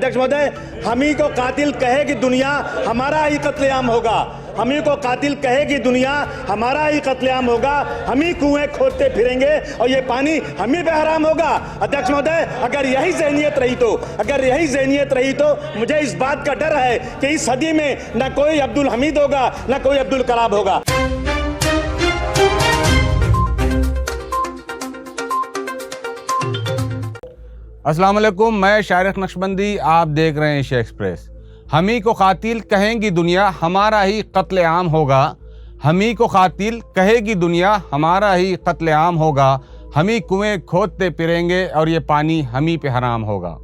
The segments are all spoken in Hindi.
अध्यक्ष महोदय, हम ही को कातिल कहेगी दुनिया, हमारा ही कत्लेआम होगा। हम ही को कातिल कहेगी दुनिया, हमारा ही कत्लेआम होगा। हम ही कुएं खोदते फिरेंगे और ये पानी हम ही पे हराम होगा। अध्यक्ष महोदय, अगर यही ज़हनियत रही तो मुझे इस बात का डर है कि इस सदी में न कोई अब्दुल हमीद होगा, न कोई अब्दुल कलाम होगा। अस्सलाम वालेकुम, मैं शारिक नक्शबंदी, आप देख रहे हैं एशिया एक्सप्रेस। हम ही को कातिल कहेंगी दुनिया, हमारा ही कत्लेआम होगा। हम ही को कातिल कहेगी दुनिया, हमारा ही कत्लेआम होगा। हम ही कुएं खोदते फिरेंगे और ये पानी हम ही पे हराम होगा।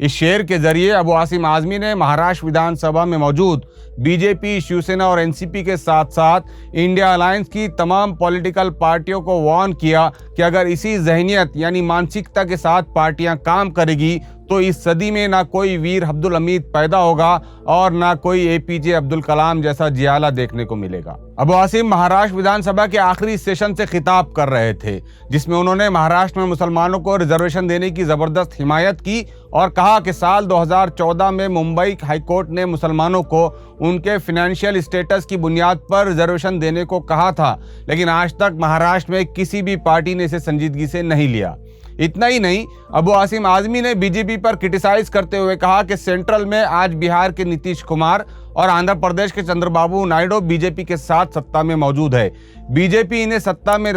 इस शेर के जरिए अबू आसिम आज़मी ने महाराष्ट्र विधानसभा में मौजूद बीजेपी, शिवसेना और एनसीपी के साथ साथ इंडिया अलायंस की तमाम पॉलिटिकल पार्टियों को वार्न किया कि अगर इसी ज़हनियत यानी मानसिकता के साथ पार्टियां काम करेगी तो इस सदी में ना कोई वीर अब्दुल हमीद पैदा होगा और ना कोई एपीजे अब्दुल कलाम जैसा जियाला देखने को मिलेगा। अबू आसिम महाराष्ट्र विधानसभा के आखिरी सेशन से खिताब कर रहे थे, जिसमें उन्होंने महाराष्ट्र में मुसलमानों को रिजर्वेशन देने की जबरदस्त हिमायत की और कहा कि साल 2014 में मुंबई हाईकोर्ट ने मुसलमानों को उनके फाइनेंशियल स्टेटस की बुनियाद पर रिजर्वेशन देने को कहा था, लेकिन आज तक महाराष्ट्र में किसी भी पार्टी ने इसे संजीदगी से नहीं लिया। इतना ही नहीं, अबू आसिम आज़मी ने बीजेपी पर क्रिटिसाइज करते हुए कहा कि सेंट्रल में आज बिहार के नीतीश कुमार और आंध्र प्रदेश के चंद्रबाबू नायडू बीजेपी के साथ सत्ता में मौजूद है। बीजेपी इन्हें सत्ता में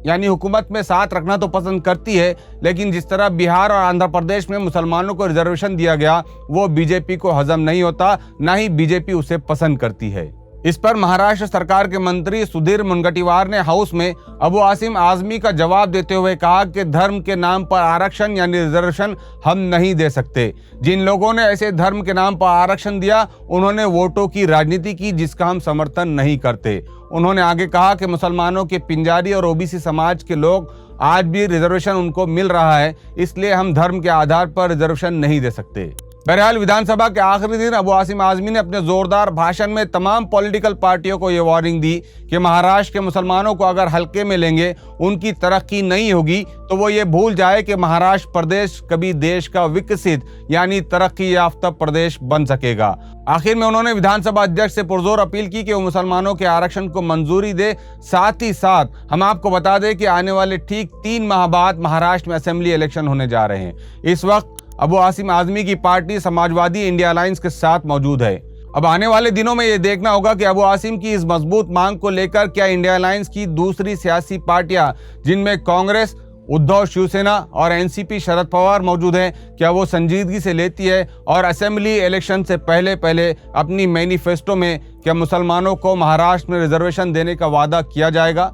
यानी हुकूमत में साथ रखना तो पसंद करती है, लेकिन जिस तरह बिहार और आंध्र प्रदेश में मुसलमानों को रिजर्वेशन दिया गया वो बीजेपी को हजम नहीं होता, ना ही बीजेपी उसे पसंद करती है। इस पर महाराष्ट्र सरकार के मंत्री सुधीर मुनगंटीवार ने हाउस में अबू आसिम आज़मी का जवाब देते हुए कहा कि धर्म के नाम पर आरक्षण यानी रिजर्वेशन हम नहीं दे सकते। जिन लोगों ने ऐसे धर्म के नाम पर आरक्षण दिया उन्होंने वोटों की राजनीति की, जिसका हम समर्थन नहीं करते। उन्होंने आगे कहा कि मुसलमानों के पिंजारी और ओबीसी समाज के लोग आज भी रिजर्वेशन उनको मिल रहा है, इसलिए हम धर्म के आधार पर रिजर्वेशन नहीं दे सकते। बहरहाल विधानसभा के आखिरी दिन अबू आसिम आज़मी ने अपने जोरदार भाषण में तमाम पॉलिटिकल पार्टियों को ये वार्निंग दी कि महाराष्ट्र के मुसलमानों को अगर हल्के में लेंगे उनकी तरक्की नहीं होगी, तो वो ये भूल जाए कि महाराष्ट्र प्रदेश कभी देश का विकसित यानी तरक्की याफ्ता प्रदेश बन सकेगा। आखिर में उन्होंने विधानसभा अध्यक्ष से पुरजोर अपील की कि वो मुसलमानों के आरक्षण को मंजूरी दे। साथ ही साथ हम आपको बता दें कि आने वाले ठीक 3 माह बाद महाराष्ट्र में असेंबली इलेक्शन होने जा रहे हैं। इस वक्त अबू आसिम आज़मी की पार्टी समाजवादी इंडिया अलायंस के साथ मौजूद है। अब आने वाले दिनों में ये देखना होगा कि अबू आसिम की इस मजबूत मांग को लेकर क्या इंडिया अलायंस की दूसरी सियासी पार्टियां, जिनमें कांग्रेस, उद्धव शिवसेना और एनसीपी शरद पवार मौजूद हैं, क्या वो संजीदगी से लेती है और असेंबली इलेक्शन से पहले अपनी मैनिफेस्टो में क्या मुसलमानों को महाराष्ट्र में रिजर्वेशन देने का वादा किया जाएगा?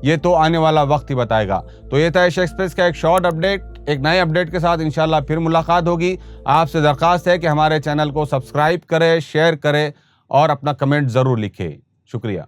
ये तो आने वाला वक्त ही बताएगा। तो ये था एशिया एक्सप्रेस का एक शॉर्ट अपडेट। एक नए अपडेट के साथ इंशाल्लाह फिर मुलाकात होगी। आपसे दरख्वास्त है कि हमारे चैनल को सब्सक्राइब करें, शेयर करें और अपना कमेंट ज़रूर लिखें। शुक्रिया।